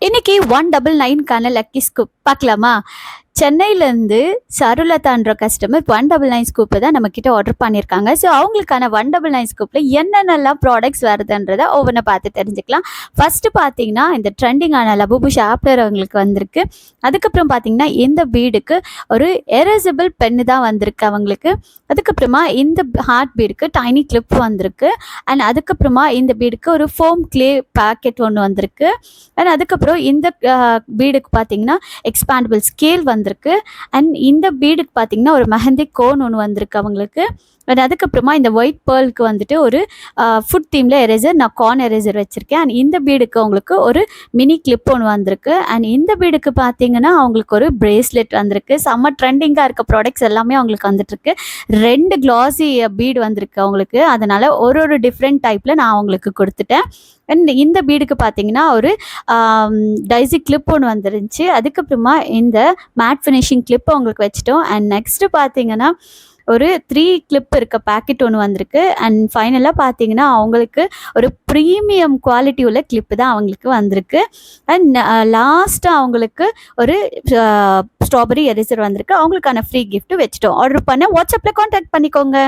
இன்னைக்கு 199க்கான lucky scoop பார்க்கலாமா? சென்னையிலேருந்து சருலதான்ற கஸ்டமர் 199 ஸ்கூப்பை தான் நம்மக்கிட்ட ஆர்டர் பண்ணியிருக்காங்க. ஸோ அவங்களுக்கான 199 ஸ்கூப்பில் என்னென்னலாம் ப்ராடக்ட்ஸ் வருதுன்றதை ஒவ்வொன்றா பார்த்து தெரிஞ்சுக்கலாம். ஃபஸ்ட்டு பார்த்தீங்கன்னா இந்த ட்ரெண்டிங்கான லபுபு ஷார்ப்னர் அவங்களுக்கு வந்திருக்கு. அதுக்கப்புறம் பார்த்தீங்கன்னா இந்த பீடுக்கு ஒரு எரேசபிள் பென்னு தான் வந்திருக்கு அவங்களுக்கு. அதுக்கப்புறமா இந்த ஹார்ட் பீடுக்கு டைனி கிளிப் வந்திருக்கு. அண்ட் அதுக்கப்புறமா இந்த பீடுக்கு ஒரு ஃபோம் க்ளே பேக்கெட் ஒன்று வந்திருக்கு. அண்ட் அதுக்கப்புறம் இந்த பீடுக்கு பார்த்தீங்கன்னா எக்ஸ்பேண்டபிள் ஸ்கேல் வந்திருக்கு. அண்ட் இந்த பீடுக்கு பார்த்தீங்கன்னா ஒரு மெஹந்தி கோன் ஒன்று வந்திருக்கு அவங்களுக்கு. அண்ட் அதுக்கப்புறமா இந்த ஒயிட் பேர்லுக்கு வந்துட்டு ஒரு ஃபுட் தீமில் எரேசர், நான் கார்ன் எரேசர் வச்சுருக்கேன். அண்ட் இந்த பீடுக்கு அவங்களுக்கு ஒரு மினி கிளிப் ஒன்று வந்திருக்கு. அண்ட் இந்த பீடுக்கு பார்த்தீங்கன்னா அவங்களுக்கு ஒரு பிரேஸ்லெட் வந்திருக்கு. செம்ம ட்ரெண்டிங்காக இருக்க ப்ராடக்ட்ஸ் எல்லாமே அவங்களுக்கு வந்துட்டுருக்கு. 2 கிளாஸி பீடு வந்திருக்கு அவங்களுக்கு. அதனால் ஒரு டிஃப்ரெண்ட் டைப்பில் நான் அவங்களுக்கு கொடுத்துட்டேன். அண்ட் இந்த பீடுக்கு பார்த்தீங்கன்னா ஒரு டைசி கிளிப் ஒன்று வந்துருந்துச்சு. அதுக்கப்புறமா இந்த மேட் ஃபினிஷிங் கிளிப் அவங்களுக்கு வச்சுட்டோம். அண்ட் நெக்ஸ்ட்டு பார்த்தீங்கன்னா ஒரு 3 கிளிப் இருக்க பேக்கெட் ஒன்று வந்திருக்கு. அண்ட் ஃபைனலாக பார்த்தீங்கன்னா அவங்களுக்கு ஒரு ப்ரீமியம் குவாலிட்டி உள்ள கிளிப்பு தான் அவங்களுக்கு வந்திருக்கு. அண்ட் லாஸ்ட்டாக அவங்களுக்கு ஒரு ஸ்ட்ராபெரி எரேசர் வந்திருக்கு. அவங்களுக்கான ஃப்ரீ கிஃப்ட்டு வச்சுட்டோம். ஆர்டர் பண்ண வாட்ஸ்அப்பில் கான்டாக்ட் பண்ணிக்கோங்க.